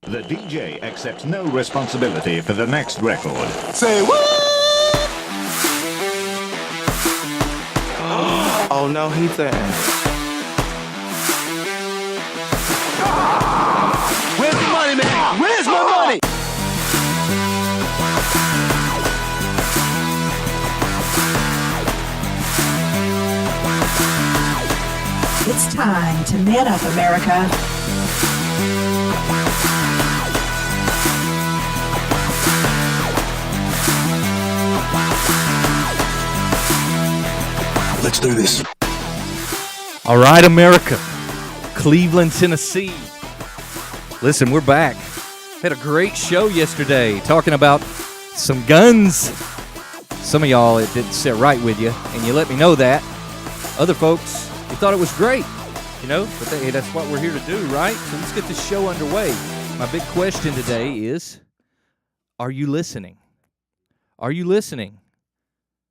The DJ accepts no responsibility for the next record. Say what? Oh no, he said. Where's the money, man? Where's my money? It's time to man up, America. Let's do this. All right, America. Cleveland, Tennessee. Listen, we're back. Had a great show yesterday talking about some guns. Some of y'all, it didn't sit right with you, and you let me know that. Other folks, you thought it was great, you know, but hey, that's what we're here to do, right? So let's get this show underway. My big question today is, are you listening? Are you listening?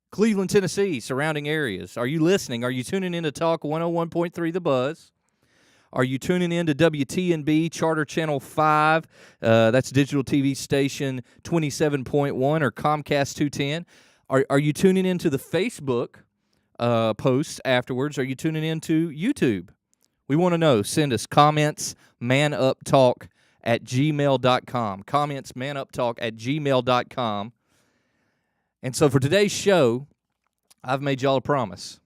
Cleveland, Tennessee, surrounding areas. Are you listening? Are you tuning in to Talk 101.3 The Buzz? Are you tuning in to WTNB Charter Channel 5? That's digital TV station 27.1 or Comcast 210. Are you tuning into the Facebook posts afterwards? Are you tuning into YouTube? We want to know. Send us comments, manuptalk@gmail.com. Comments, manuptalk@gmail.com. And so for today's show, I've made y'all a promise.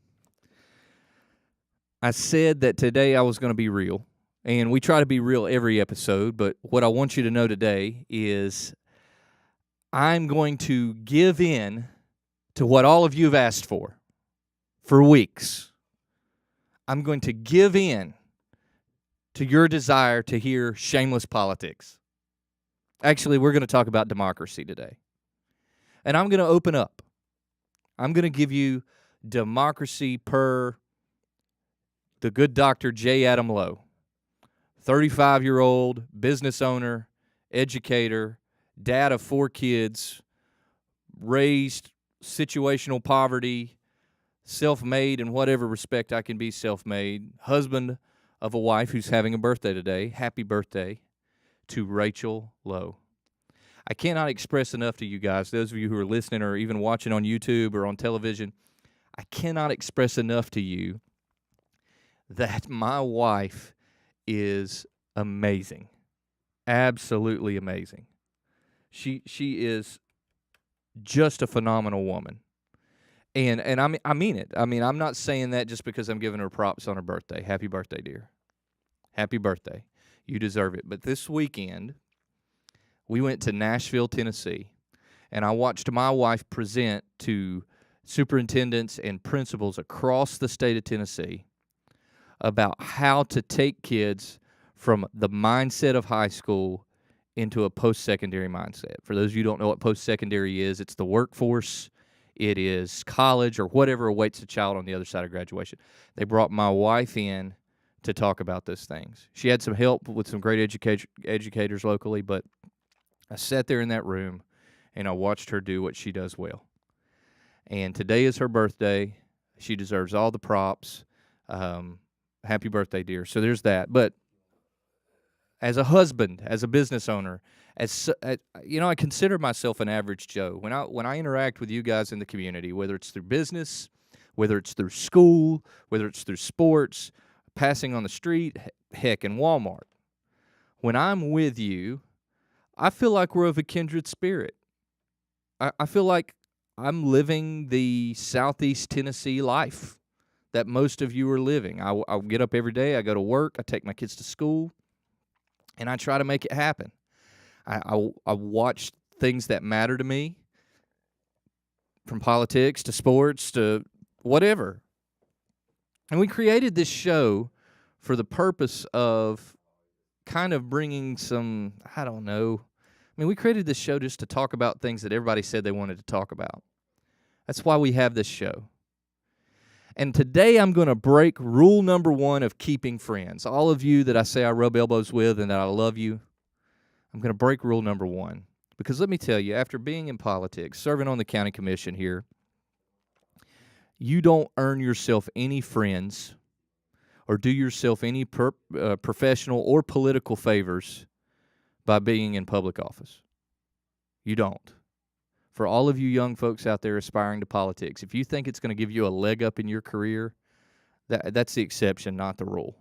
I said that today I was going to be real, and we try to be real every episode, but what I want you to know today is I'm going to give in to what all of you have asked for weeks. I'm going to give in to your desire to hear shameless politics. Actually, we're going to talk about democracy today. And I'm going to open up. I'm going to give you democracy per the good Dr. J. Adam Lowe, 35-year-old business owner, educator, dad of 4 kids, raised situational poverty, self-made in whatever respect I can be self-made, husband of a wife who's having a birthday today. Happy birthday to Rachel Lowe. I cannot express enough to you guys, those of you who are listening or even watching on YouTube or on television, I cannot express enough to you that my wife is amazing. Absolutely amazing. She is just a phenomenal woman. And I mean it. I mean, I'm not saying that just because I'm giving her props on her birthday. Happy birthday, dear. Happy birthday. You deserve it. But this weekend, we went to Nashville, Tennessee, and I watched my wife present to superintendents and principals across the state of Tennessee about how to take kids from the mindset of high school into a post-secondary mindset. For those of you who don't know what post-secondary is, it's the workforce, it is college, or whatever awaits a child on the other side of graduation. They brought my wife in to talk about those things. She had some help with some great educators locally, but I sat there in that room, and I watched her do what she does well. And today is her birthday. She deserves all the props. Happy birthday, dear. So there's that. But as a husband, as a business owner, I consider myself an average Joe. When I interact with you guys in the community, whether it's through business, whether it's through school, whether it's through sports, passing on the street, heck, in Walmart, when I'm with you, I feel like we're of a kindred spirit. I feel like I'm living the Southeast Tennessee life that most of you are living. I'll get up every day, I go to work, I take my kids to school, and I try to make it happen. I watch things that matter to me, from politics to sports to whatever. And we created this show for the purpose of kind of bringing some, I don't know. I mean, we created this show just to talk about things that everybody said they wanted to talk about. That's why we have this show. And today I'm going to break rule number 1 of keeping friends. All of you that I say I rub elbows with and that I love you, I'm going to break rule number 1. Because let me tell you, after being in politics, serving on the county commission here, you don't earn yourself any friends or do yourself any professional or political favors by being in public office. You don't. For all of you young folks out there aspiring to politics, if you think it's going to give you a leg up in your career, that's the exception, not the rule.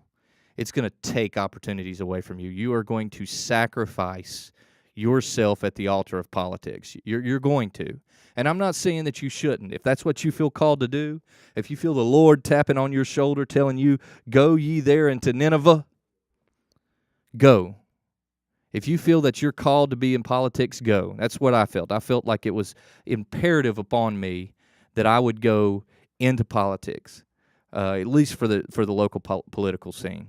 It's going to take opportunities away from you. You are going to sacrifice yourself at the altar of politics. You're going to. And I'm not saying that you shouldn't. If that's what you feel called to do, if you feel the Lord tapping on your shoulder telling you, go ye there into Nineveh, go. If you feel that you're called to be in politics, go. That's what I felt. I felt like it was imperative upon me that I would go into politics, at least for the local political scene.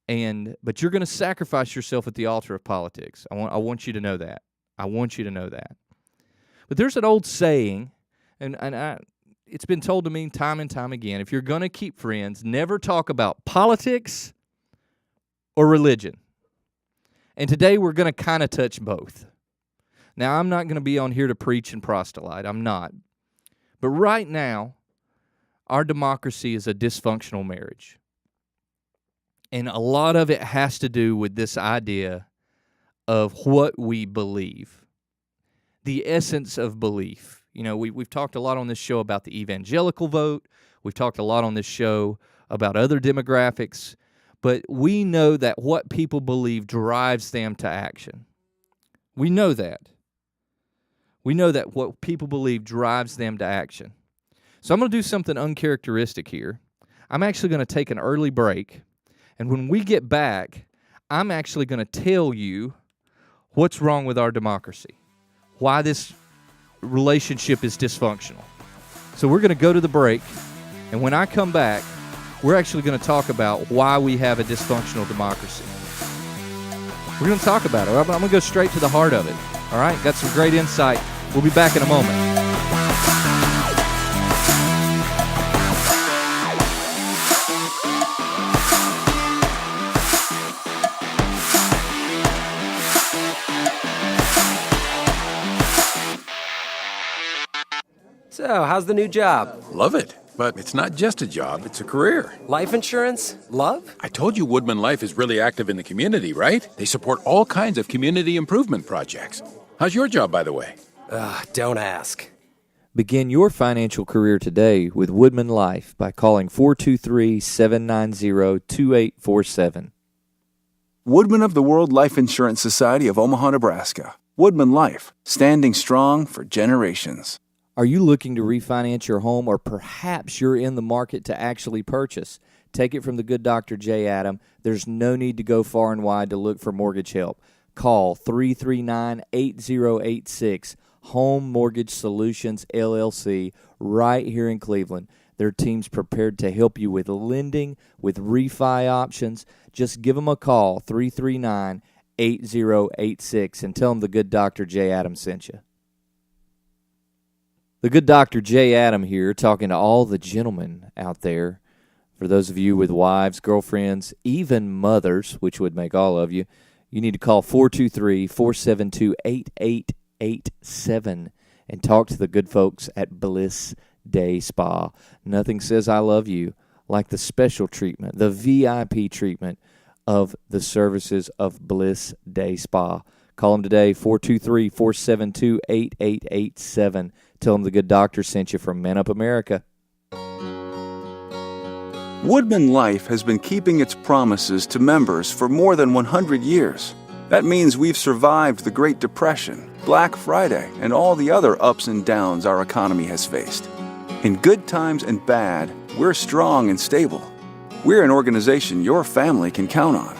But you're going to sacrifice yourself at the altar of politics. I want you to know that. I want you to know that. But there's an old saying, and it's been told to me time and time again, if you're going to keep friends, never talk about politics or religion. And today we're going to kind of touch both. Now, I'm not going to be on here to preach and proselyte. I'm not. But right now, our democracy is a dysfunctional marriage. And a lot of it has to do with this idea of what we believe. The essence of belief. You know, we've talked a lot on this show about the evangelical vote. We've talked a lot on this show about other demographics. But we know that what people believe drives them to action. We know that. We know that what people believe drives them to action. So I'm going to do something uncharacteristic here. I'm actually going to take an early break. And when we get back, I'm actually going to tell you what's wrong with our democracy, why this relationship is dysfunctional. So we're going to go to the break. And when I come back, we're actually going to talk about why we have a dysfunctional democracy. We're going to talk about it. I'm going to go straight to the heart of it. All right? Got some great insight. We'll be back in a moment. So, how's the new job? Love it. But it's not just a job, it's a career. Life insurance? Love? I told you Woodman Life is really active in the community, right? They support all kinds of community improvement projects. How's your job, by the way? Don't ask. Begin your financial career today with Woodman Life by calling 423-790-2847. Woodman of the World Life Insurance Society of Omaha, Nebraska. Woodman Life, standing strong for generations. Are you looking to refinance your home, or perhaps you're in the market to actually purchase? Take it from the good Dr. J. Adam. There's no need to go far and wide to look for mortgage help. Call 339-8086, Home Mortgage Solutions, LLC, right here in Cleveland. Their team's prepared to help you with lending, with refi options. Just give them a call, 339-8086, and tell them the good Dr. J. Adam sent you. The good Dr. J. Adam here, talking to all the gentlemen out there. For those of you with wives, girlfriends, even mothers, which would make all of you, you need to call 423-472-8887 and talk to the good folks at Bliss Day Spa. Nothing says I love you like the special treatment, the VIP treatment of the services of Bliss Day Spa. Call them today, 423-472-8887. Tell them the good doctor sent you from Men Up America. Woodman Life has been keeping its promises to members for more than 100 years. That means we've survived the Great Depression, Black Friday, and all the other ups and downs our economy has faced. In good times and bad, we're strong and stable. We're an organization your family can count on.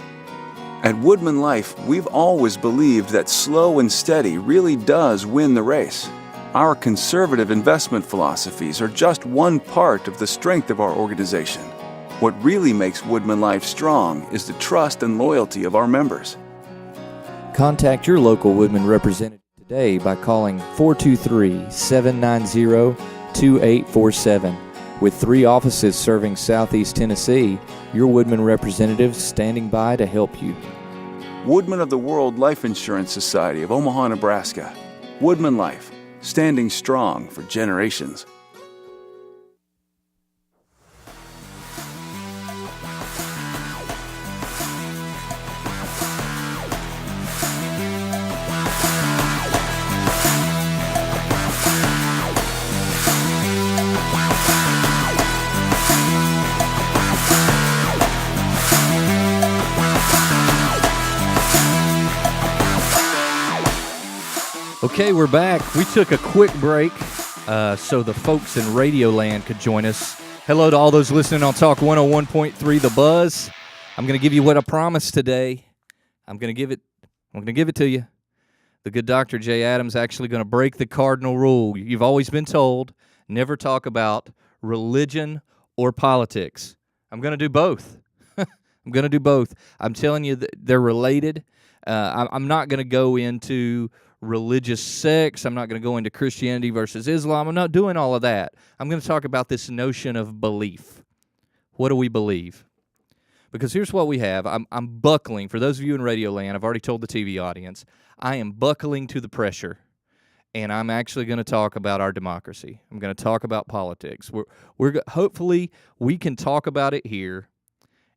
At Woodman Life, we've always believed that slow and steady really does win the race. Our conservative investment philosophies are just one part of the strength of our organization. What really makes Woodman Life strong is the trust and loyalty of our members. Contact your local Woodman representative today by calling 423-790-2847. With 3 offices serving Southeast Tennessee, your Woodman representative standing by to help you. Woodman of the World Life Insurance Society of Omaha, Nebraska. Woodman Life, standing strong for generations. Okay, we're back. We took a quick break so the folks in Radio Land could join us. Hello to all those listening on Talk 101.3 The Buzz. I'm going to give you what I promised today. I'm going to give it to you. The good Dr. Jay Adams actually going to break the cardinal rule. You've always been told never talk about religion or politics. I'm going to do both. I'm going to do both. I'm telling you that they're related. I'm not going to go into religious sects. I'm not going to go into Christianity versus Islam. I'm not doing all of that. I'm going to talk about this notion of belief. What do we believe? Because here's what we have. I'm buckling. For those of you in Radio Land, I've already told the TV audience, I am buckling to the pressure, and I'm actually going to talk about our democracy. I'm going to talk about politics. Hopefully we can talk about it here,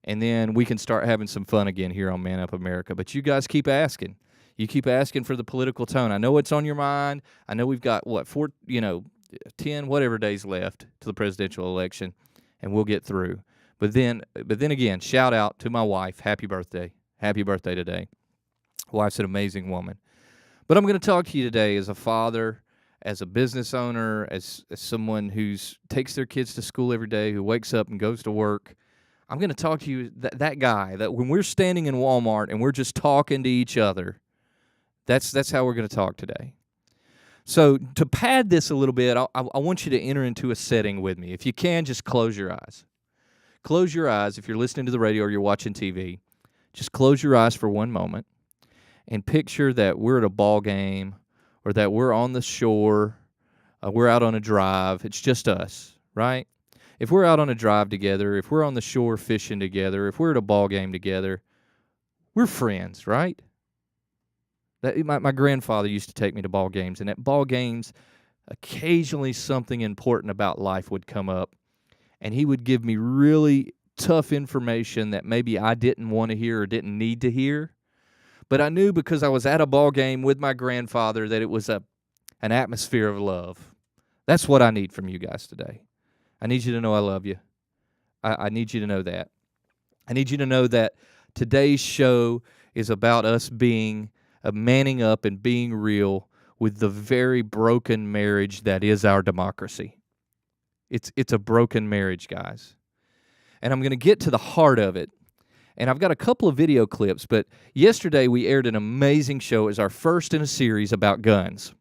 and then we can start having some fun again here on Man Up America. But you guys keep asking. You keep asking for the political tone. I know it's on your mind. I know we've got, 10, whatever days left to the presidential election, and we'll get through. But then again, shout out to my wife. Happy birthday. Happy birthday today. Wife's an amazing woman. But I'm going to talk to you today as a father, as a business owner, as someone who takes their kids to school every day, who wakes up and goes to work. I'm going to talk to you, that guy, that when we're standing in Walmart and we're just talking to each other, that's how we're going to talk today. So to pad this a little bit, I want you to enter into a setting with me. If you can, just close your eyes. Close your eyes if you're listening to the radio or you're watching TV. Just close your eyes for one moment and picture that we're at a ball game or that we're on the shore, we're out on a drive. It's just us, right? If we're out on a drive together, if we're on the shore fishing together, if we're at a ball game together, we're friends, right? My grandfather used to take me to ball games, and at ball games, occasionally something important about life would come up, and he would give me really tough information that maybe I didn't want to hear or didn't need to hear. But I knew because I was at a ball game with my grandfather that it was an atmosphere of love. That's what I need from you guys today. I need you to know I love you. I need you to know that. I need you to know that today's show is about us manning up and being real with the very broken marriage that is our democracy. It's a broken marriage, guys. And I'm going to get to the heart of it. And I've got a couple of video clips, but yesterday we aired an amazing show. It was our first in a series about guns.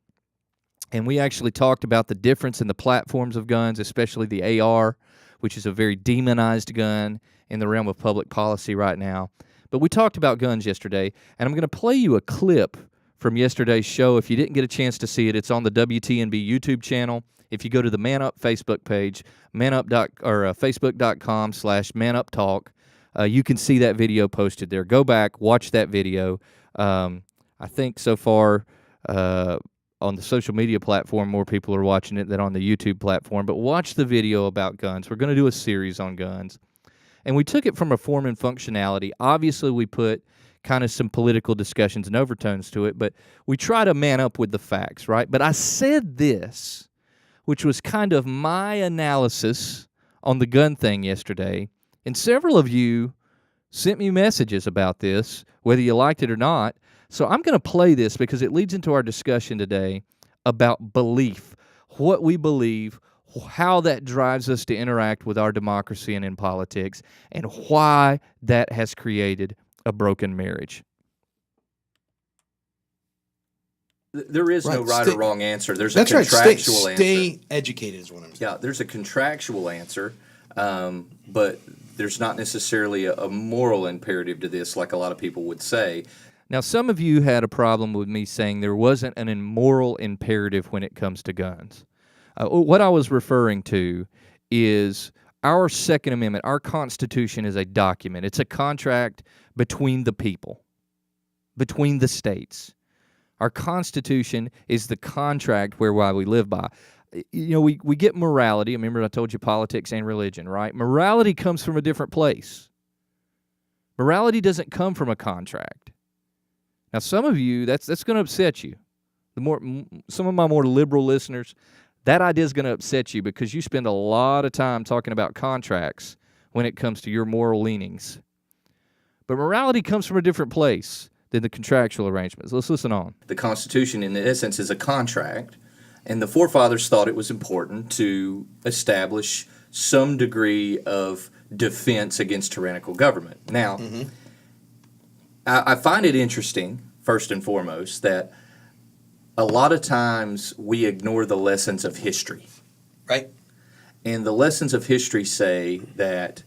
And we actually talked about the difference in the platforms of guns, especially the AR, which is a very demonized gun in the realm of public policy right now. But we talked about guns yesterday, and I'm going to play you a clip from yesterday's show. If you didn't get a chance to see it, it's on the WTNB YouTube channel. If you go to the Man Up Facebook page, facebook.com/manuptalk, you can see that video posted there. Go back, watch that video. I think so far on the social media platform, more people are watching it than on the YouTube platform. But watch the video about guns. We're going to do a series on guns. And we took it from a form and functionality. Obviously, we put kind of some political discussions and overtones to it, but we try to man up with the facts, right? But I said this, which was kind of my analysis on the gun thing yesterday, and several of you sent me messages about this, whether you liked it or not. So I'm going to play this because it leads into our discussion today about belief, what we believe, how that drives us to interact with our democracy and in politics, and why that has created a broken marriage. There is no right or wrong answer. There's a contractual answer. Stay educated is what I'm saying. Yeah, there's a contractual answer, but there's not necessarily a moral imperative to this like a lot of people would say. Now, some of you had a problem with me saying there wasn't an immoral imperative when it comes to guns. What I was referring to is our Second Amendment, our Constitution is a document. It's a contract between the people, between the states. Our Constitution is the contract whereby we live by. You know, we get morality. Remember I told you politics and religion, right? Morality comes from a different place. Morality doesn't come from a contract. Now, some of you, that's going to upset you. Some of my more liberal listeners, that idea is going to upset you because you spend a lot of time talking about contracts when it comes to your moral leanings. But morality comes from a different place. than the contractual arrangements. Let's listen on. The Constitution, in essence, is a contract, and the forefathers thought it was important to establish some degree of defense against tyrannical government. Now, I find it interesting, first and foremost, that a lot of times we ignore the lessons of history. Right. And the lessons of history say that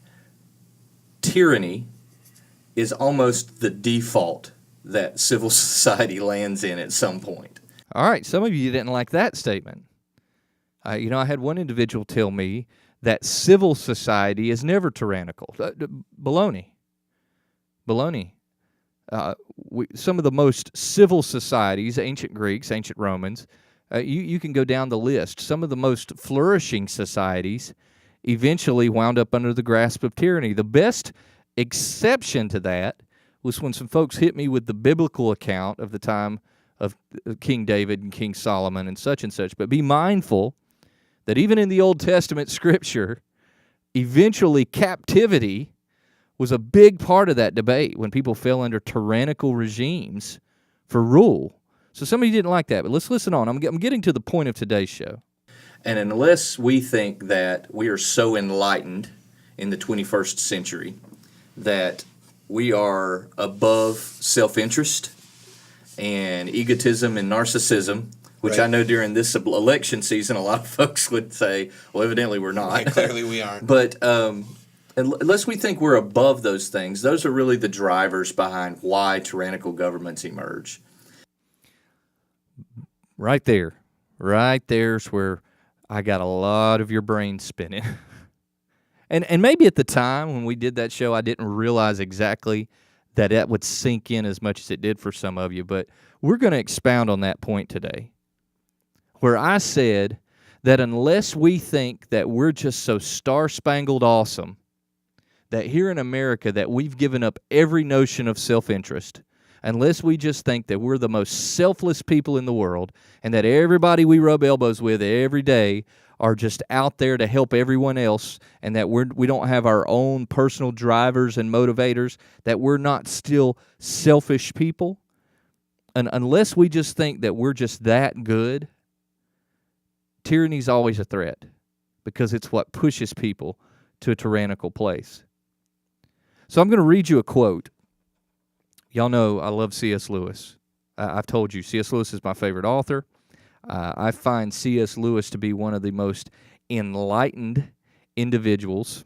tyranny is almost the default that civil society lands in at some point. All right, some of you didn't like that statement. I had one individual tell me that civil society is never tyrannical. Baloney. Some of the most civil societies, ancient Greeks, ancient Romans, you can go down the list. Some of the most flourishing societies eventually wound up under the grasp of tyranny. The best exception to that was when some folks hit me with the biblical account of the time of King David and King Solomon and such. But be mindful that even in the Old Testament Scripture, eventually captivity was a big part of that debate when people fell under tyrannical regimes for rule. So some of you didn't like that, but let's listen on. I'm getting to the point of today's show. And unless we think that we are so enlightened in the 21st century that we are above self-interest and egotism and narcissism, which Right. I know during this election season a lot of folks would say, well, evidently we're not. Right, clearly we aren't. But unless we think we're above those things, those are really the drivers behind why tyrannical governments emerge. Right there's where I got a lot of your brain spinning. And maybe at the time when we did that show, I didn't realize exactly that would sink in as much as it did for some of you. But we're going to expound on that point today, where I said that unless we think that we're just so star-spangled awesome, that here in America that we've given up every notion of self-interest, unless we just think that we're the most selfless people in the world and that everybody we rub elbows with every day are just out there to help everyone else, and that we don't have our own personal drivers and motivators, that we're not still selfish people, and unless we just think that we're just that good, tyranny's always a threat because it's what pushes people to a tyrannical place. So I'm going to read you a quote. Y'all know I love C.S. Lewis. I've told you, C.S. Lewis is my favorite author. I find C.S. Lewis to be one of the most enlightened individuals,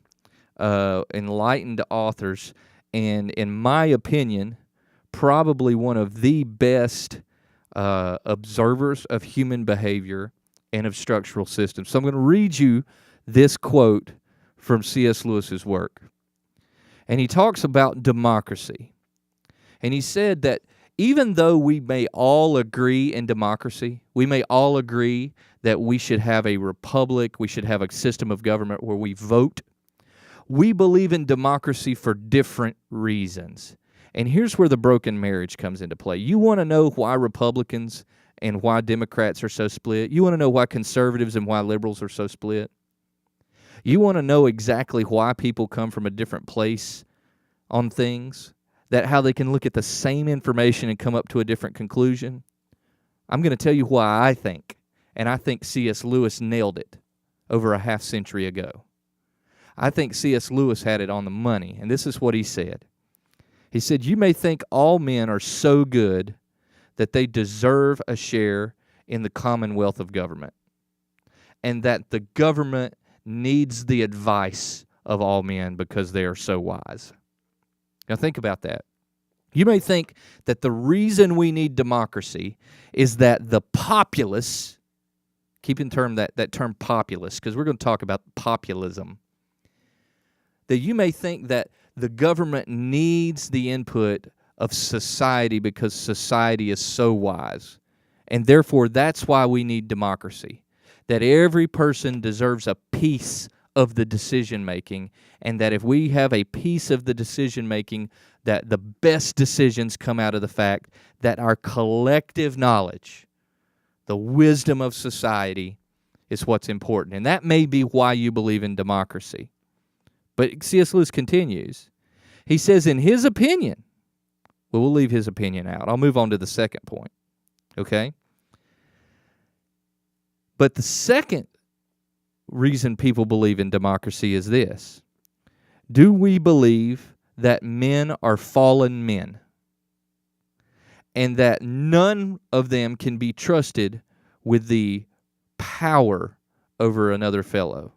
enlightened authors, and in my opinion, probably one of the best observers of human behavior and of structural systems. So I'm going to read you this quote from C.S. Lewis's work. And he talks about democracy. And he said that even though we may all agree in democracy, we may all agree that we should have a republic, we should have a system of government where we vote, we believe in democracy for different reasons. And here's where the broken marriage comes into play. You want to know why Republicans and why Democrats are so split? You want to know why conservatives and why liberals are so split? You want to know exactly why people come from a different place on things? That how they can look at the same information and come up to a different conclusion? I'm going to tell you why I think, and I think C.S. Lewis nailed it over a half century ago. I think C.S. Lewis had it on the money, and this is what he said. He said, you may think all men are so good that they deserve a share in the commonwealth of government, and that the government needs the advice of all men because they are so wise. Now think about that. You may think that the reason we need democracy is that the populace, keep in term that term populace, because we're going to talk about populism, that you may think that the government needs the input of society because society is so wise. And therefore, that's why we need democracy, that every person deserves a piece of the decision-making, and that if we have a piece of the decision-making, that the best decisions come out of the fact that our collective knowledge, the wisdom of society, is what's important. And that may be why you believe in democracy. But C.S. Lewis continues. He says, in his opinion, we'll leave his opinion out. I'll move on to the second point, okay? But the second reason people believe in democracy is this. Do we believe that men are fallen men and that none of them can be trusted with the power over another fellow?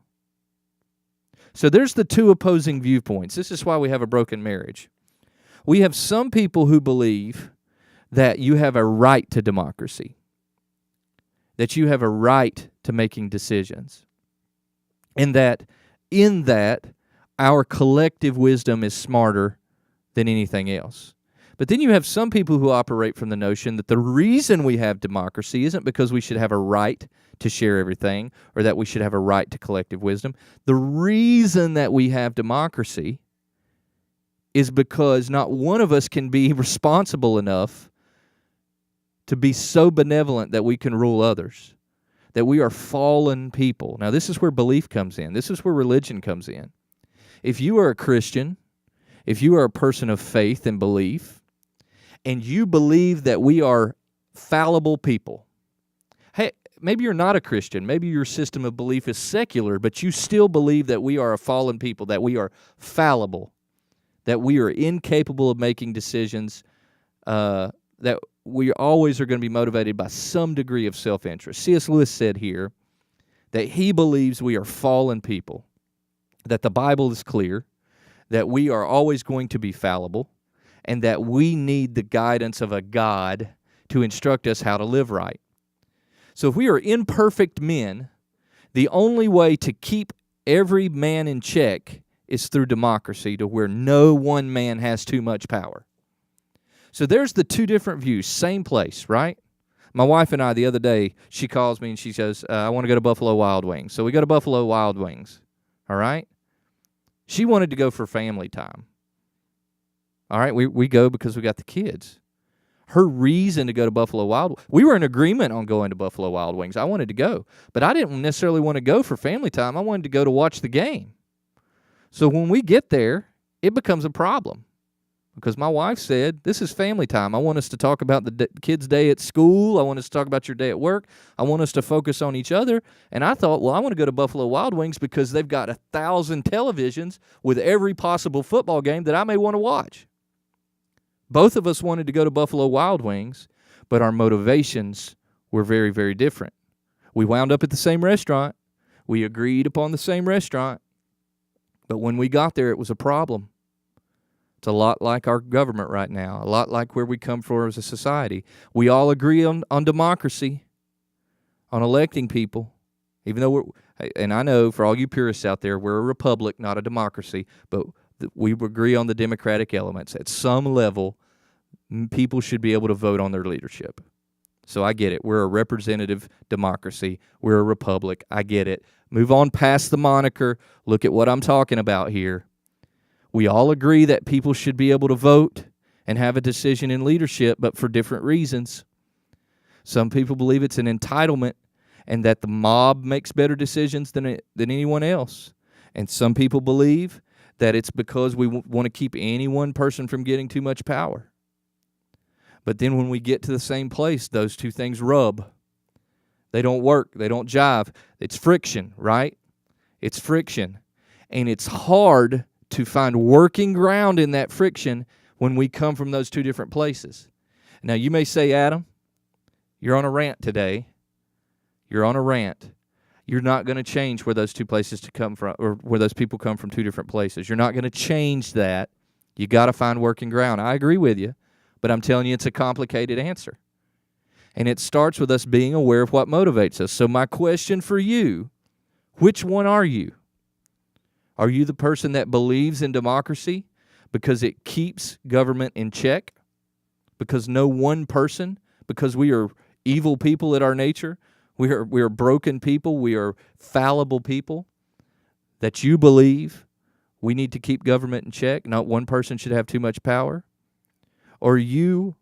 So there's the two opposing viewpoints. This is why we have a broken marriage. We have some people who believe that you have a right to democracy, that you have a right to making decisions, and that in that our collective wisdom is smarter than anything else. But then you have some people who operate from the notion that the reason we have democracy isn't because we should have a right to share everything or that we should have a right to collective wisdom. The reason that we have democracy is because not one of us can be responsible enough to be so benevolent that we can rule others, that we are fallen people. Now, this is where belief comes in. This is where religion comes in. If you are a Christian, if you are a person of faith and belief, and you believe that we are fallible people, hey, maybe you're not a Christian, maybe your system of belief is secular, but you still believe that we are a fallen people, that we are fallible, that we are incapable of making decisions, that we always are going to be motivated by some degree of self-interest. C.S. Lewis said here that he believes we are fallen people, that the Bible is clear, that we are always going to be fallible, and that we need the guidance of a God to instruct us how to live right. So if we are imperfect men, the only way to keep every man in check is through democracy, to where no one man has too much power. So there's the two different views, same place, right? My wife and I, the other day, she calls me and she says, I want to go to Buffalo Wild Wings. So we go to Buffalo Wild Wings, all right? She wanted to go for family time. All right, we go because we got the kids. Her reason to go to Buffalo Wild, we were in agreement on going to Buffalo Wild Wings. I wanted to go, but I didn't necessarily want to go for family time. I wanted to go to watch the game. So when we get there, it becomes a problem because my wife said, this is family time. I want us to talk about the kids' day at school. I want us to talk about your day at work. I want us to focus on each other. And I thought, well, I want to go to Buffalo Wild Wings because they've got 1,000 televisions with every possible football game that I may want to watch. Both of us wanted to go to Buffalo Wild Wings, but our motivations were very, very different. We wound up at the same restaurant. We agreed upon the same restaurant. But when we got there, it was a problem. It's a lot like our government right now, a lot like where we come from as a society. We all agree on democracy, on electing people, even though and I know for all you purists out there, we're a republic, not a democracy, but we agree on the democratic elements. At some level, people should be able to vote on their leadership. So I get it. We're a representative democracy. We're a republic. I get it. Move on past the moniker. Look at what I'm talking about here. We all agree that people should be able to vote and have a decision in leadership, but for different reasons. Some people believe it's an entitlement and that the mob makes better decisions than anyone else. And some people believe that it's because we want to keep any one person from getting too much power. But then when we get to the same place, those two things rub. They don't work. They don't jive. It's friction, right? It's friction. And it's hard to find working ground in that friction when we come from those two different places. Now, you may say, Adam, you're on a rant today. You're on a rant. You're not going to change where those two places to come from, or where those people come from two different places. You're not going to change that. You got to find working ground. I agree with you, but I'm telling you it's a complicated answer. And it starts with us being aware of what motivates us. So my question for you, which one are you? Are you the person that believes in democracy because it keeps government in check? Because no one person, because we are evil people at our nature, we are broken people, we are fallible people, that you believe we need to keep government in check, not one person should have too much power? Or are you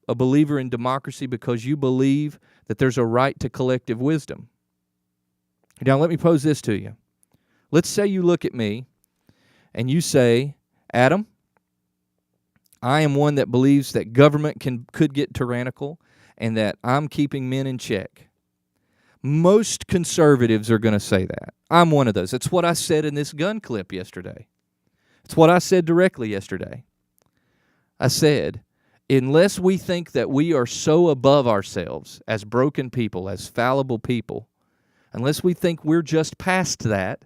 a believer in democracy because you believe that there's a right to collective wisdom? Now, let me pose this to you. Let's say you look at me and you say, Adam, I am one that believes that government could get tyrannical and that I'm keeping men in check. Most conservatives are going to say that. I'm one of those. It's what I said in this gun clip yesterday. It's what I said directly yesterday. I said, unless we think that we are so above ourselves as broken people, as fallible people, unless we think we're just past that,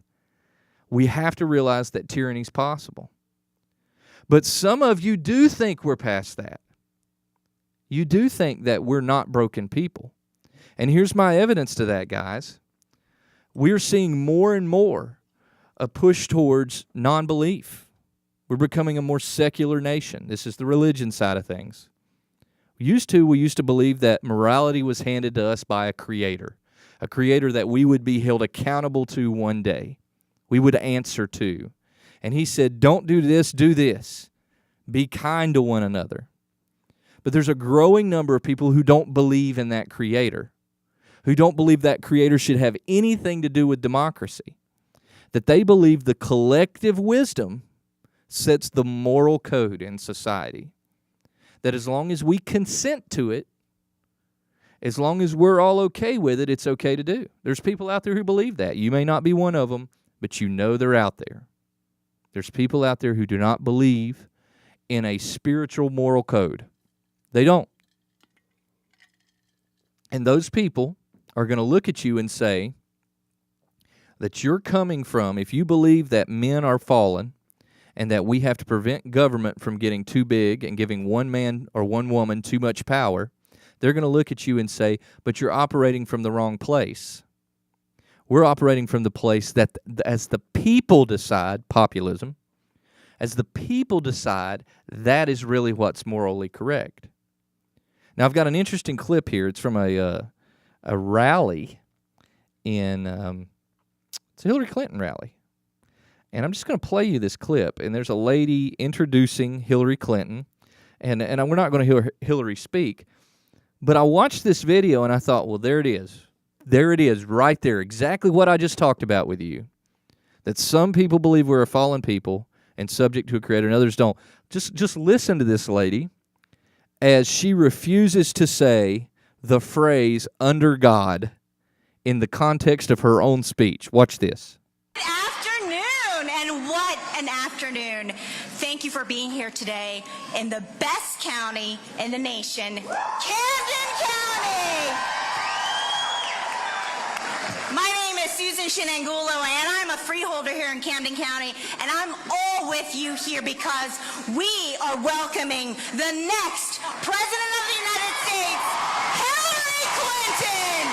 we have to realize that tyranny is possible. But some of you do think we're past that. You do think that we're not broken people. And here's my evidence to that, guys. We're seeing more and more a push towards non-belief. We're becoming a more secular nation. This is the religion side of things. We used to believe that morality was handed to us by a creator that we would be held accountable to one day. We would answer to. And he said, don't do this, do this. Be kind to one another. But there's a growing number of people who don't believe in that creator, who don't believe that creator should have anything to do with democracy, that they believe the collective wisdom sets the moral code in society, that as long as we consent to it, as long as we're all okay with it, it's okay to do. There's people out there who believe that. You may not be one of them, but you know they're out there. There's people out there who do not believe in a spiritual moral code. They don't. And those people are going to look at you and say that you're coming from, if you believe that men are fallen and that we have to prevent government from getting too big and giving one man or one woman too much power, they're going to look at you and say, but you're operating from the wrong place. We're operating from the place that as the people decide, populism, as the people decide, that is really what's morally correct. Now, I've got an interesting clip here. It's from a rally in, it's a Hillary Clinton rally. And I'm just going to play you this clip. And there's a lady introducing Hillary Clinton. And we're not going to hear Hillary speak. But I watched this video and I thought, well, there it is. There it is, right there. Exactly what I just talked about with you. That some people believe we're a fallen people and subject to a creator and others don't. Just listen to this lady as she refuses to say the phrase under God in the context of her own speech. Watch this. Good afternoon, and what an afternoon. Thank you for being here today in the best county in the nation, Camden County. My name is Susan Shenangulo, and I'm a freeholder here in Camden County, and I'm all with you here because we are welcoming the next President of the United States, Hillary Clinton.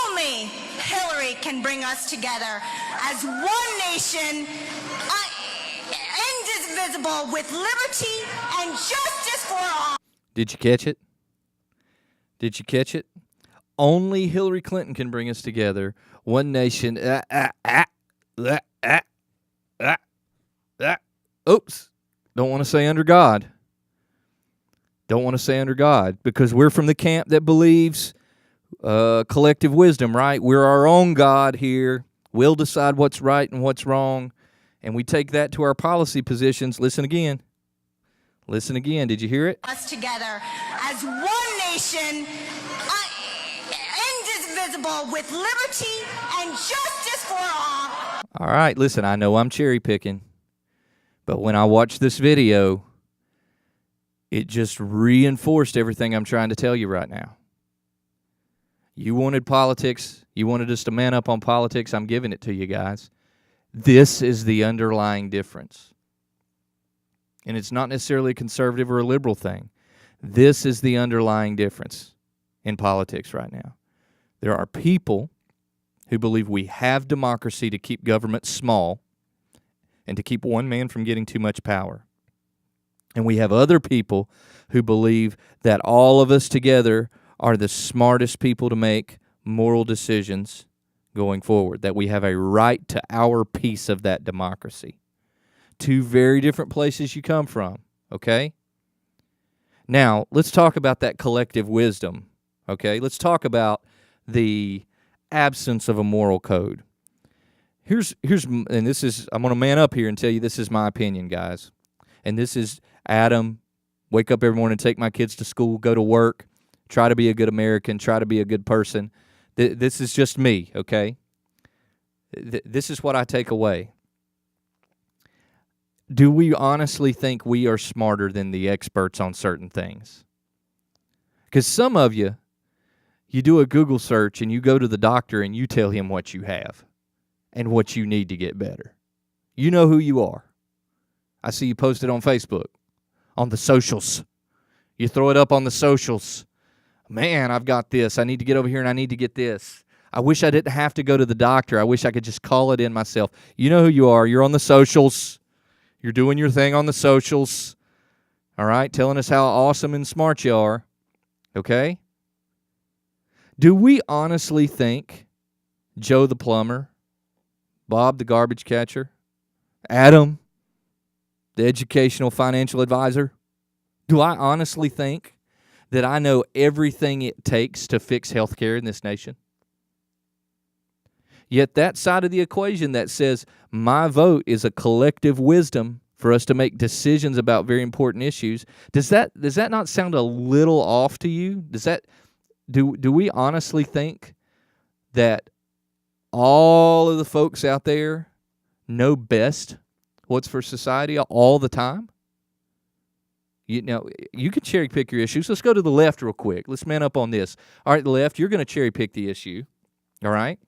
Only Hillary can bring us together as one nation, indivisible, with liberty and justice for all. Did you catch it? Did you catch it? Only Hillary Clinton can bring us together. One nation. Oops. Don't want to say under God. Don't want to say under God because we're from the camp that believes collective wisdom, right? We're our own God here. We'll decide what's right and what's wrong. And we take that to our policy positions. Listen again. Listen again. Did you hear it? Us together as one nation, indivisible, with liberty and justice for all. All right, listen, I know I'm cherry picking, but when I watched this video, it just reinforced everything I'm trying to tell you right now. You wanted politics. You wanted us to man up on politics. I'm giving it to you guys. This is the underlying difference. And it's not necessarily a conservative or a liberal thing. This is the underlying difference in politics right now. There are people who believe we have democracy to keep government small and to keep one man from getting too much power. And we have other people who believe that all of us together are the smartest people to make moral decisions going forward, that we have a right to our piece of that democracy. Two very different places you come from, okay? Now, let's talk about that collective wisdom, okay? Let's talk about the absence of a moral code. and this is, I'm going to man up here and tell you this is my opinion, guys. And this is Adam, wake up every morning, take my kids to school, go to work, try to be a good American, try to be a good person. This is just me, okay? This is what I take away. Do we honestly think we are smarter than the experts on certain things? Because some of you do a Google search and you go to the doctor and you tell him what you have and what you need to get better. You know who you are. I see you post it on Facebook, on the socials. You throw it up on the socials. Man, I've got this. I need to get over here and I need to get this. I wish I didn't have to go to the doctor. I wish I could just call it in myself. You know who you are. You're on the socials. You're doing your thing on the socials. All right? Telling us how awesome and smart you are. Okay? Do we honestly think Joe the plumber, Bob the garbage catcher, Adam the educational financial advisor, do I honestly think that I know everything it takes to fix healthcare in this nation? Yet that side of the equation that says my vote is a collective wisdom for us to make decisions about very important issues, does that not sound a little off to you? Do we honestly think that all of the folks out there know best what's for society all the time? You know, you can cherry pick your issues. Let's go to the left real quick. Let's man up on this. All right, the left, you're going to cherry pick the issue. All right?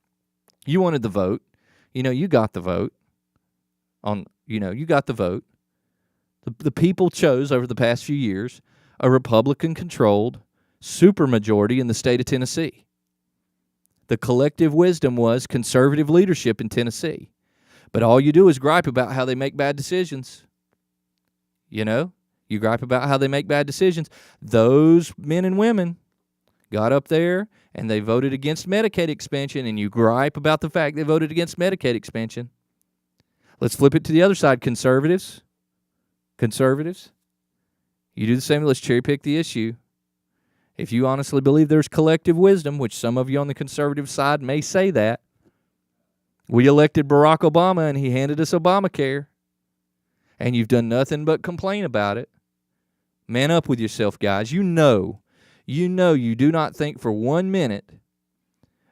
You wanted the vote. You know, you got the vote. You got the vote. The people chose over the past few years a Republican-controlled supermajority in the state of Tennessee. The collective wisdom was conservative leadership in Tennessee. But all you do is gripe about how they make bad decisions. You know? You gripe about how they make bad decisions. Those men and women got up there and they voted against Medicaid expansion, and you gripe about the fact they voted against Medicaid expansion. Let's flip it to the other side. Conservatives. You do the same. Let's cherry pick the issue. If you honestly believe there's collective wisdom, which some of you on the conservative side may say that, we elected Barack Obama and he handed us Obamacare, and you've done nothing but complain about it. Man up with yourself, guys. You know you do not think for 1 minute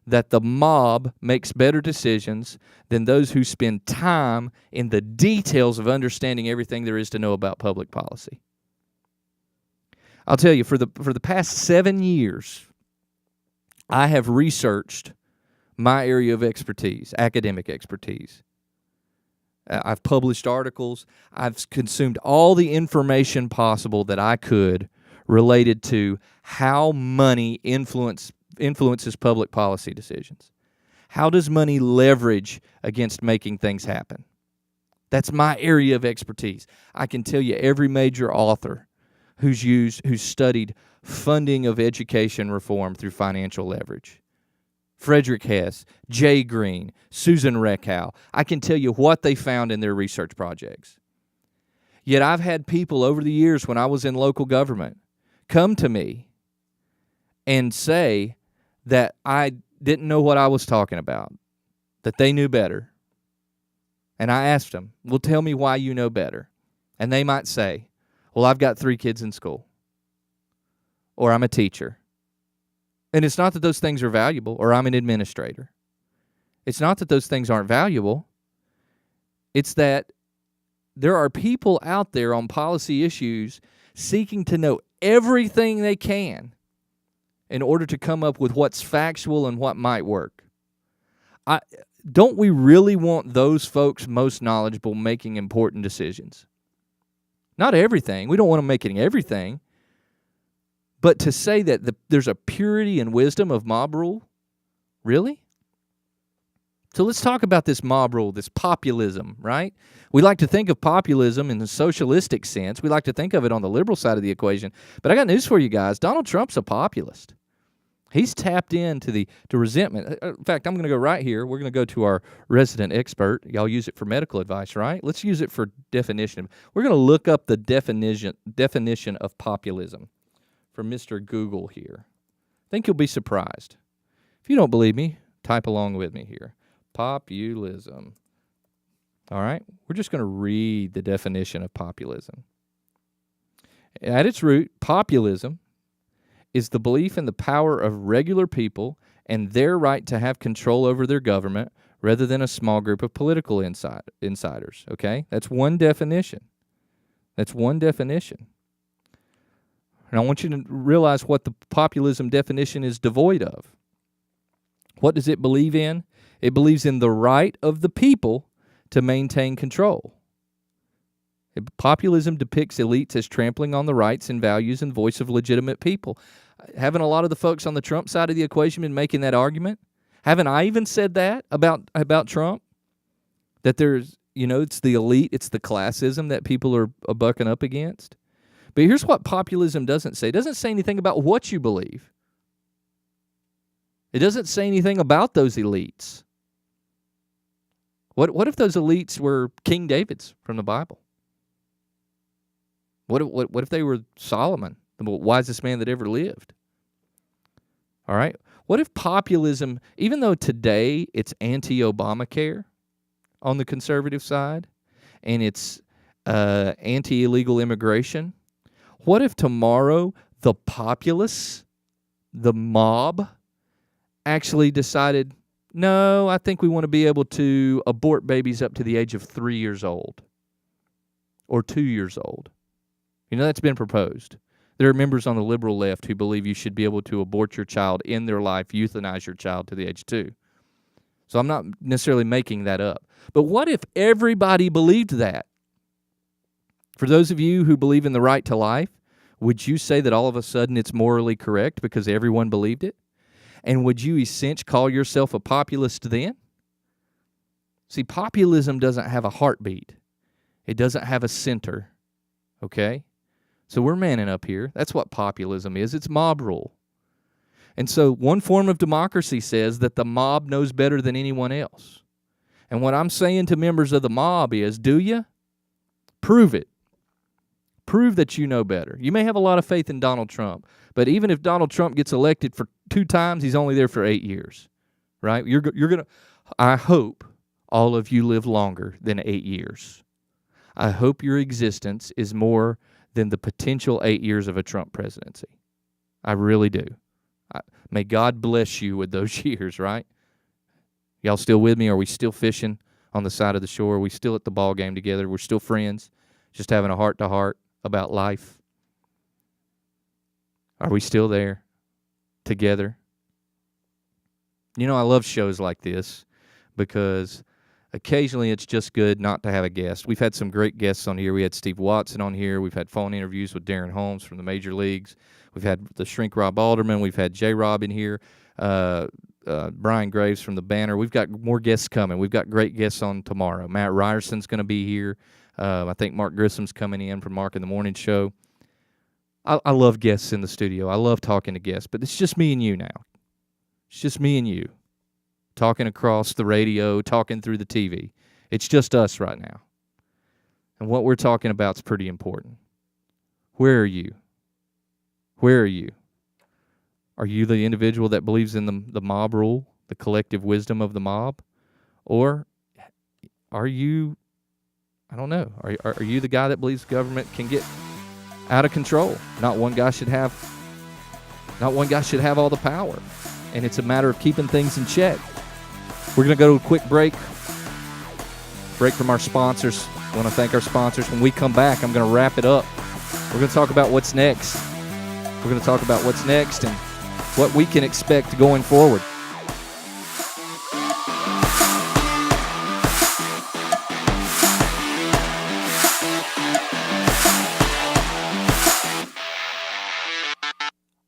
that the mob makes better decisions than those who spend time in the details of understanding everything there is to know about public policy. I'll tell you, for the past 7 years, I have researched my area of expertise, academic expertise. I've published articles. I've consumed all the information possible that I could related to how money influences public policy decisions. How does money leverage against making things happen? That's my area of expertise. I can tell you every major author who's studied funding of education reform through financial leverage. Frederick Hess, Jay Green, Susan Reckhow. I can tell you what they found in their research projects. Yet I've had people over the years when I was in local government come to me and say that I didn't know what I was talking about, that they knew better. And I asked them, well, tell me why you know better. And they might say, well, I've got 3 kids in school, or I'm a teacher. And it's not that those things are valuable, or I'm an administrator. It's not that those things aren't valuable. It's that there are people out there on policy issues seeking to know everything they can in order to come up with what's factual and what might work. Don't we really want those folks most knowledgeable making important decisions? Not everything. We don't want them making everything. But to say that there's a purity and wisdom of mob rule? Really? So let's talk about this mob rule, this populism, right? We like to think of populism in the socialistic sense. We like to think of it on the liberal side of the equation. But I got news for you guys. Donald Trump's a populist. He's tapped into resentment. In fact, I'm going to go right here. We're going to go to our resident expert. Y'all use it for medical advice, right? Let's use it for definition. We're going to look up the definition of populism from Mr. Google here. I think you'll be surprised. If you don't believe me, type along with me here. Populism. All right? We're just going to read the definition of populism. At its root, populism is the belief in the power of regular people and their right to have control over their government rather than a small group of political insiders. Okay? That's one definition. That's one definition. And I want you to realize what the populism definition is devoid of. What does it believe in? It believes in the right of the people to maintain control. Populism depicts elites as trampling on the rights and values and voice of legitimate people. Haven't a lot of the folks on the Trump side of the equation been making that argument? Haven't I even said that about Trump? That there's, it's the elite, it's the classism that people are bucking up against. But here's what populism doesn't say. It doesn't say anything about what you believe. It doesn't say anything about those elites. What if those elites were King David's from the Bible? What if they were Solomon, the wisest man that ever lived? All right? What if populism, even though today it's anti-Obamacare on the conservative side, and it's anti-illegal immigration, what if tomorrow the populace, the mob, actually decided, no, I think we want to be able to abort babies up to the age of 3 years old or 2 years old? That's been proposed. There are members on the liberal left who believe you should be able to abort your child in their life, euthanize your child to the age of 2. So I'm not necessarily making that up. But what if everybody believed that? For those of you who believe in the right to life, would you say that all of a sudden it's morally correct because everyone believed it? And would you essentially call yourself a populist then? See, populism doesn't have a heartbeat. It doesn't have a center, okay? So we're manning up here. That's what populism is. It's mob rule. And so one form of democracy says that the mob knows better than anyone else. And what I'm saying to members of the mob is, do you? Prove it. Prove that you know better. You may have a lot of faith in Donald Trump, but even if Donald Trump gets elected for 2 times, he's only there for 8 years, right? You're going to, I hope all of you live longer than 8 years. I hope your existence is more than the potential 8 years of a Trump presidency. I really do. May God bless you with those years, right? Y'all still with me? Are we still fishing on the side of the shore? Are we still at the ball game together? We're still friends, just having a heart-to-heart about life? Are we still there together? I love shows like this because occasionally it's just good not to have a guest. We've had some great guests on here. We had Steve Watson on here. We've had phone interviews with Darren Holmes from the major leagues. We've had the shrink Rob Alderman. We've had J-Rob in here. Brian Graves from the Banner. We've got more guests coming. We've got great guests on tomorrow. Matt Ryerson's going to be here. I think Mark Grissom's coming in from Mark in the Morning Show. I love guests in the studio. I love talking to guests, but it's just me and you now. It's just me and you talking across the radio, talking through the TV. It's just us right now. And what we're talking about is pretty important. Where are you? Where are you? Are you the individual that believes in the mob rule, the collective wisdom of the mob? Or are you, I don't know, are you the guy that believes government can get out of control? Not one guy should have all the power. And it's a matter of keeping things in check. We're going to go to a quick break from our sponsors. I want to thank our sponsors. When we come back, I'm going to wrap it up. We're going to talk about what's next. We're going to talk about what's next and what we can expect going forward.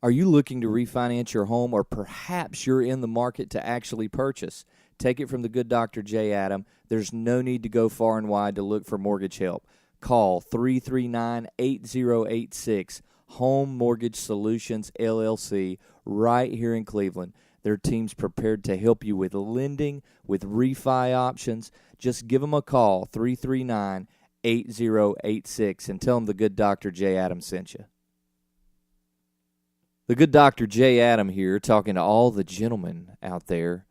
Are you looking to refinance your home, or perhaps you're in the market to actually purchase? Take it from the good Dr. J. Adam. There's no need to go far and wide to look for mortgage help. Call 339-8086, Home Mortgage Solutions, LLC, right here in Cleveland. Their team's prepared to help you with lending, with refi options. Just give them a call, 339-8086, and tell them the good Dr. J. Adam sent you. The good Dr. J. Adam here, talking to all the gentlemen out there.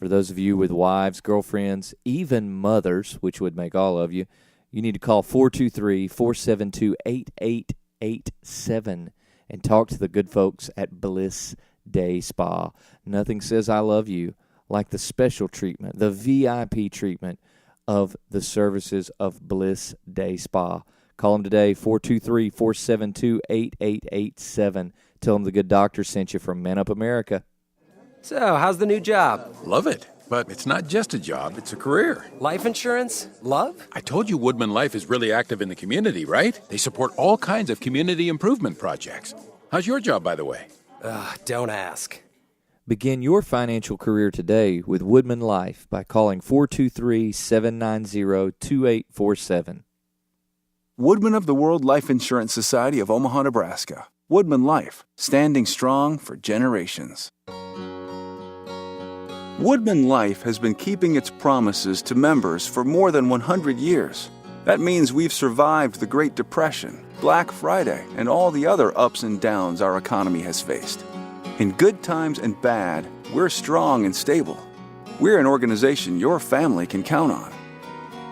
For those of you with wives, girlfriends, even mothers, which would make all of you, you need to call 423-472-8887 and talk to the good folks at Bliss Day Spa. Nothing says I love you like the special treatment, the VIP treatment of the services of Bliss Day Spa. Call them today, 423-472-8887. Tell them the good doctor sent you from Man Up America. So, how's the new job? Love it. But it's not just a job, it's a career. Life insurance? Love? I told you Woodman Life is really active in the community, right? They support all kinds of community improvement projects. How's your job, by the way? Don't ask. Begin your financial career today with Woodman Life by calling 423-790-2847. Woodman of the World Life Insurance Society of Omaha, Nebraska. Woodman Life, standing strong for generations. Woodman Life has been keeping its promises to members for more than 100 years. That means we've survived the Great Depression, Black Friday, and all the other ups and downs our economy has faced. In good times and bad, we're strong and stable. We're an organization your family can count on.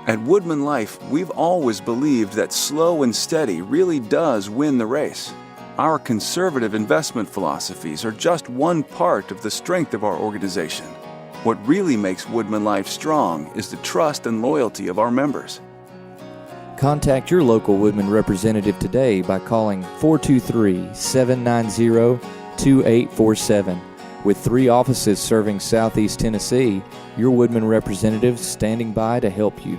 At Woodman Life, we've always believed that slow and steady really does win the race. Our conservative investment philosophies are just one part of the strength of our organization. What really makes Woodman Life strong is the trust and loyalty of our members. Contact your local Woodman representative today by calling 423-790-2847. With 3 offices serving Southeast Tennessee, your Woodman representative standing by to help you.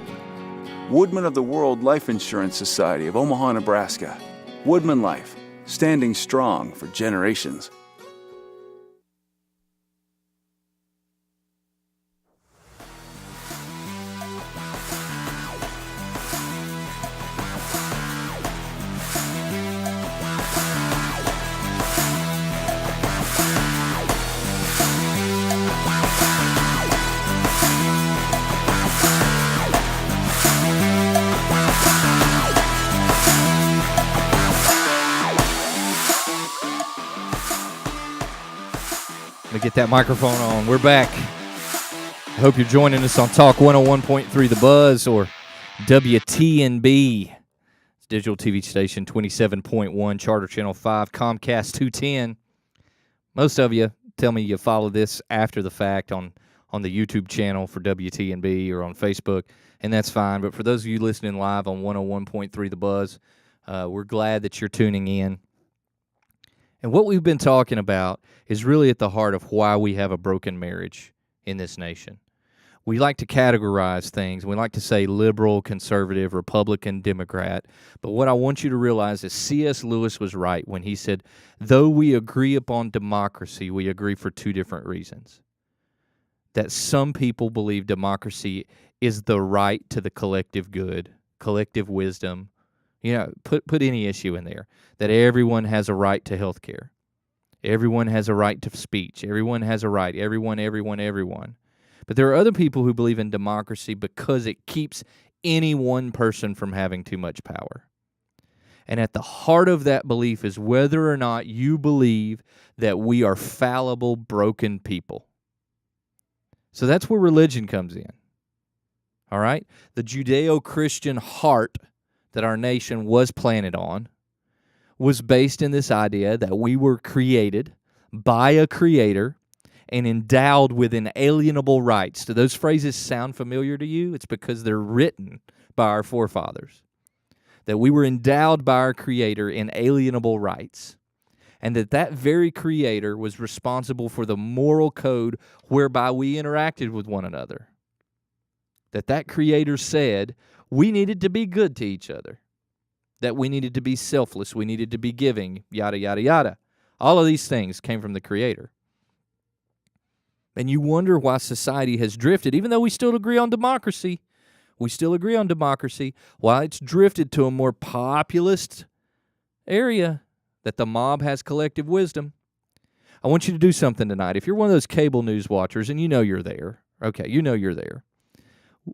Woodman of the World Life Insurance Society of Omaha, Nebraska. Woodman Life, standing strong for generations. Let me get that microphone on. We're back. I hope you're joining us on Talk 101.3 The Buzz or WTNB. It's digital TV station 27.1, Charter Channel 5, Comcast 210. Most of you tell me you follow this after the fact on the YouTube channel for WTNB or on Facebook, and that's fine. But for those of you listening live on 101.3 The Buzz, we're glad that you're tuning in. And what we've been talking about is really at the heart of why we have a broken marriage in this nation. We like to categorize things. We like to say liberal, conservative, Republican, Democrat. But what I want you to realize is C.S. Lewis was right when he said, though we agree upon democracy, we agree for 2 different reasons. That some people believe democracy is the right to the collective good, collective wisdom. You know, put any issue in there. That everyone has a right to health care. Everyone has a right to speech. Everyone has a right. Everyone. But there are other people who believe in democracy because it keeps any one person from having too much power. And at the heart of that belief is whether or not you believe that we are fallible, broken people. So that's where religion comes in. All right? The Judeo-Christian heart that our nation was planted on was based in this idea that we were created by a creator and endowed with inalienable rights. Do those phrases sound familiar to you? It's because they're written by our forefathers. That we were endowed by our creator inalienable rights, and that very creator was responsible for the moral code whereby we interacted with one another. That creator said we needed to be good to each other, that we needed to be selfless, we needed to be giving, yada, yada, yada. All of these things came from the Creator. And you wonder why society has drifted, even though we still agree on democracy. Why it's drifted to a more populist area, that the mob has collective wisdom. I want you to do something tonight. If you're one of those cable news watchers, and you know you're there, okay, you know you're there.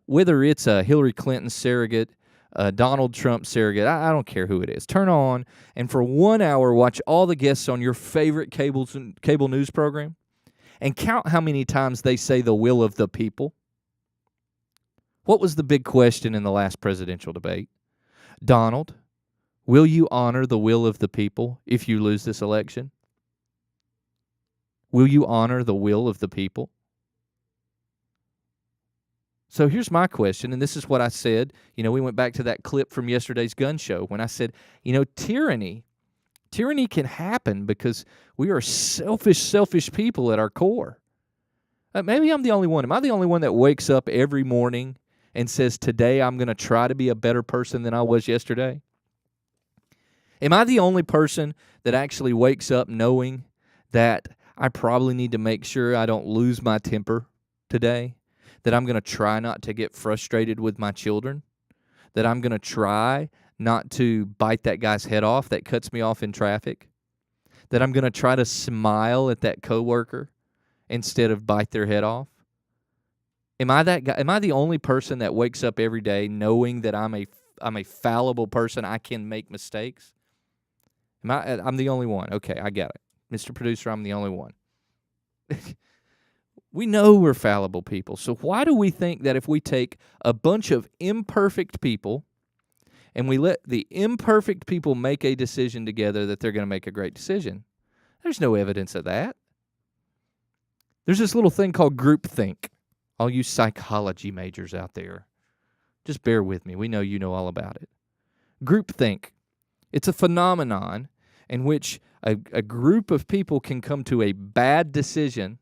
Whether it's a Hillary Clinton surrogate, a Donald Trump surrogate, I don't care who it is. Turn on, and for 1 hour, watch all the guests on your favorite cable news program, and count how many times they say the will of the people. What was the big question in the last presidential debate? Donald, will you honor the will of the people if you lose this election? Will you honor the will of the people? So here's my question, and this is what I said. We went back to that clip from yesterday's gun show when I said, tyranny can happen because we are selfish people at our core. Maybe I'm the only one. Am I the only one that wakes up every morning and says, today I'm going to try to be a better person than I was yesterday? Am I the only person that actually wakes up knowing that I probably need to make sure I don't lose my temper today? That I'm going to try not to get frustrated with my children? That I'm going to try not to bite that guy's head off that cuts me off in traffic? That I'm going to try to smile at that coworker instead of bite their head off? Am I that guy? Am I the only person that wakes up every day knowing that I'm a fallible person? I can make mistakes. I'm the only one. Okay, I get it. Mr. Producer, I'm the only one. We know we're fallible people. So why do we think that if we take a bunch of imperfect people and we let the imperfect people make a decision together that they're going to make a great decision? There's no evidence of that. There's this little thing called groupthink. All you psychology majors out there, just bear with me. We know you know all about it. Groupthink. It's a phenomenon in which a group of people can come to a bad decision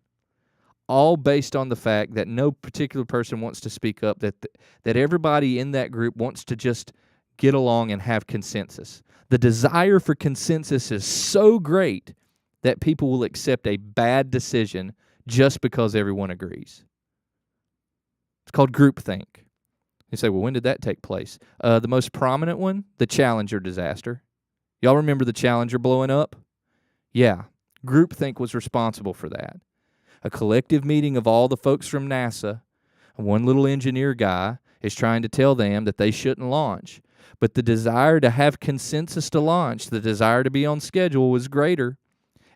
all based on the fact that no particular person wants to speak up, that everybody in that group wants to just get along and have consensus. The desire for consensus is so great that people will accept a bad decision just because everyone agrees. It's called groupthink. You say, well, when did that take place? The most prominent one, the Challenger disaster. Y'all remember the Challenger blowing up? Yeah, groupthink was responsible for that. A collective meeting of all the folks from NASA, one little engineer guy is trying to tell them that they shouldn't launch. But the desire to have consensus to launch, the desire to be on schedule was greater.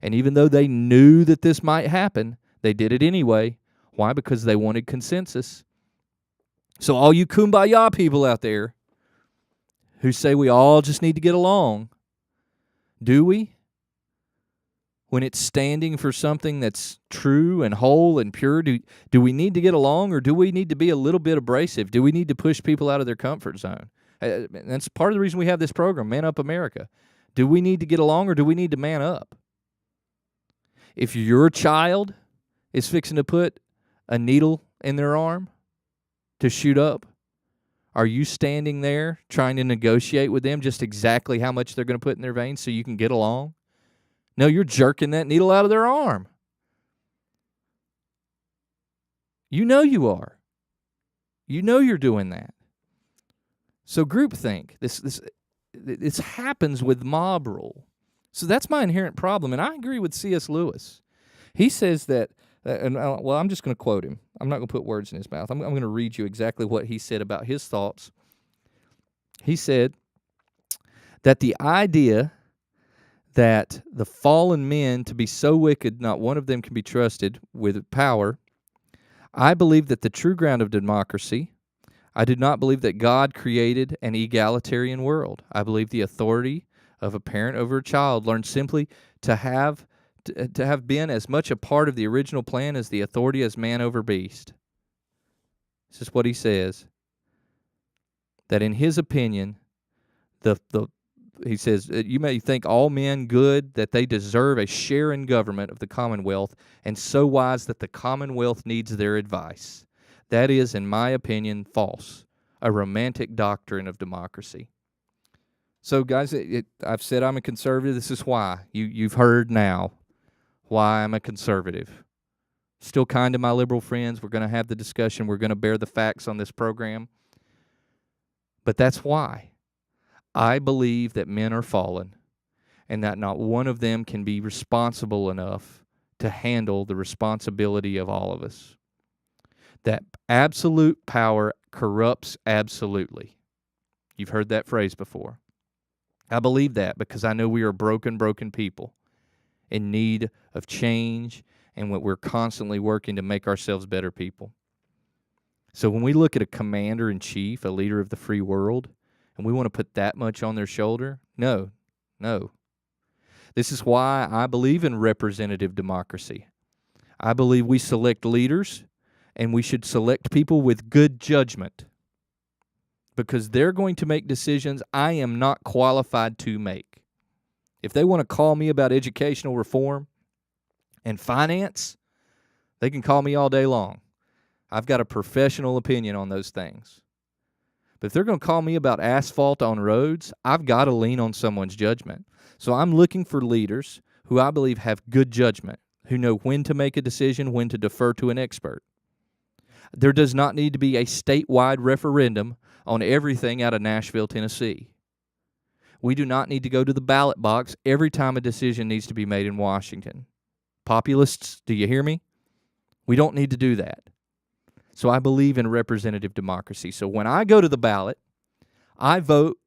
And even though they knew that this might happen, they did it anyway. Why? Because they wanted consensus. So all you kumbaya people out there who say we all just need to get along, do we? When it's standing for something that's true and whole and pure, do we need to get along, or do we need to be a little bit abrasive? Do we need to push people out of their comfort zone? That's part of the reason we have this program, Man Up America. Do we need to get along, or do we need to man up? If your child is fixing to put a needle in their arm to shoot up, are you standing there trying to negotiate with them just exactly how much they're going to put in their veins so you can get along? No, you're jerking that needle out of their arm. You know you are. You know you're doing that. So groupthink, this happens with mob rule. So that's my inherent problem, and I agree with C.S. Lewis. He says that, I'm just going to quote him. I'm not going to put words in his mouth. I'm going to read you exactly what he said about his thoughts. He said that the idea that the fallen men to be so wicked not one of them can be trusted with power, I believe that the true ground of democracy, I do not believe that God created an egalitarian world. I believe the authority of a parent over a child learned simply to have been as much a part of the original plan as the authority as man over beast. This is what he says, that in his opinion, he says, you may think all men good, that they deserve a share in government of the Commonwealth, and so wise that the Commonwealth needs their advice. That is, in my opinion, false, a romantic doctrine of democracy. So, guys, I've said I'm a conservative. This is why. You've heard now why I'm a conservative. Still kind to my liberal friends. We're going to have the discussion. We're going to bear the facts on this program. But that's why. I believe that men are fallen and that not one of them can be responsible enough to handle the responsibility of all of us. That absolute power corrupts absolutely. You've heard that phrase before. I believe that because I know we are broken people in need of change and we're constantly working to make ourselves better people. So when we look at a commander-in-chief, a leader of the free world, and we want to put that much on their shoulder, no. This is why I believe in representative democracy. I believe we select leaders, and we should select people with good judgment, because they're going to make decisions I am not qualified to make. If they want to call me about educational reform and finance, they can call me all day long. I've got a professional opinion on those things. But if they're going to call me about asphalt on roads, I've got to lean on someone's judgment. So I'm looking for leaders who I believe have good judgment, who know when to make a decision, when to defer to an expert. There does not need to be a statewide referendum on everything out of Nashville, Tennessee. We do not need to go to the ballot box every time a decision needs to be made in Washington. Populists, do you hear me? We don't need to do that. So I believe in representative democracy. So when I go to the ballot, I vote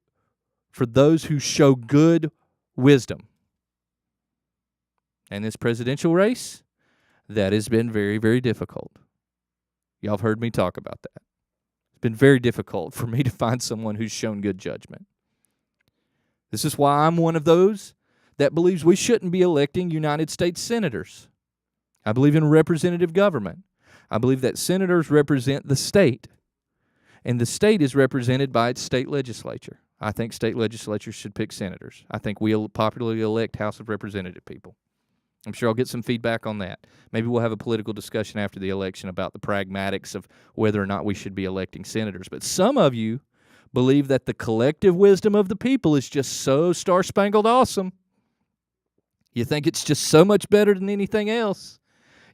for those who show good wisdom. And this presidential race, that has been very, very difficult. Y'all have heard me talk about that. It's been very difficult for me to find someone who's shown good judgment. This is why I'm one of those that believes we shouldn't be electing United States senators. I believe in representative government. I believe that senators represent the state, and the state is represented by its state legislature. I think state legislatures should pick senators. I think we popularly elect House of Representative people. I'm sure I'll get some feedback on that. Maybe we'll have a political discussion after the election about the pragmatics of whether or not we should be electing senators. But some of you believe that the collective wisdom of the people is just so star-spangled awesome. You think it's just so much better than anything else.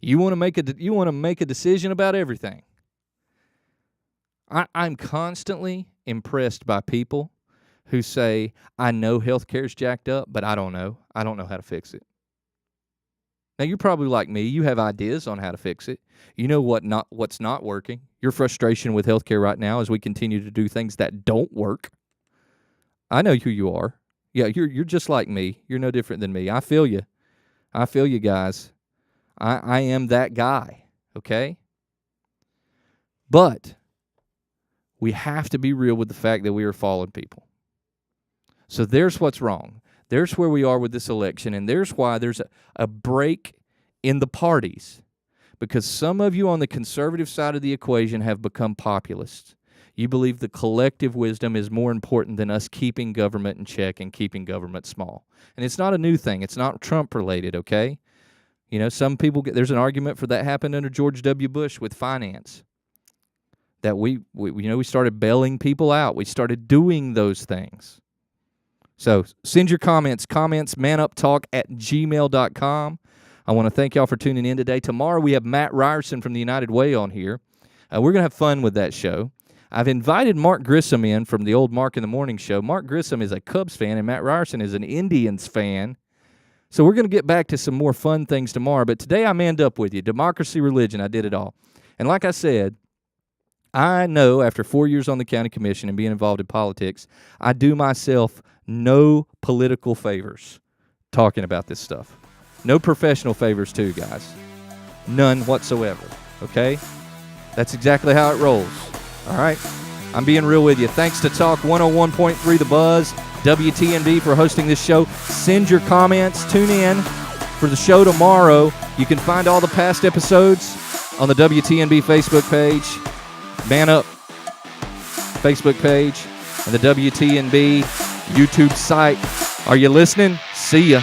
You want to make a decision about everything. I'm constantly impressed by people who say, I know healthcare's jacked up, but I don't know. I don't know how to fix it. Now, you're probably like me. You have ideas on how to fix it. You know what's not working. Your frustration with healthcare right now as we continue to do things that don't work. I know who you are. Yeah, you're just like me. You're no different than me. I feel you. I feel you guys. I am that guy, okay? But we have to be real with the fact that we are fallen people. So there's what's wrong. There's where we are with this election, and there's why there's a break in the parties. Because some of you on the conservative side of the equation have become populists. You believe the collective wisdom is more important than us keeping government in check and keeping government small. And it's not a new thing. It's not Trump-related, okay? You know, some people, there's an argument for that happened under George W. Bush with finance. That we started bailing people out. We started doing those things. So send your comments manuptalk@gmail.com. I want to thank y'all for tuning in today. Tomorrow we have Matt Ryerson from the United Way on here. We're going to have fun with that show. I've invited Mark Grissom in from the old Mark in the Morning show. Mark Grissom is a Cubs fan, and Matt Ryerson is an Indians fan. So we're going to get back to some more fun things tomorrow. But today I manned up with you. Democracy, religion, I did it all. And like I said, I know after 4 years on the county commission and being involved in politics, I do myself no political favors talking about this stuff. No professional favors too, guys. None whatsoever, okay? That's exactly how it rolls, all right? I'm being real with you. Thanks to Talk 101.3 The Buzz, WTNB for hosting this show. Send your comments. Tune in for the show tomorrow. You can find all the past episodes on the WTNB Facebook page, Man Up Facebook page, and the WTNB YouTube site. Are you listening? See ya.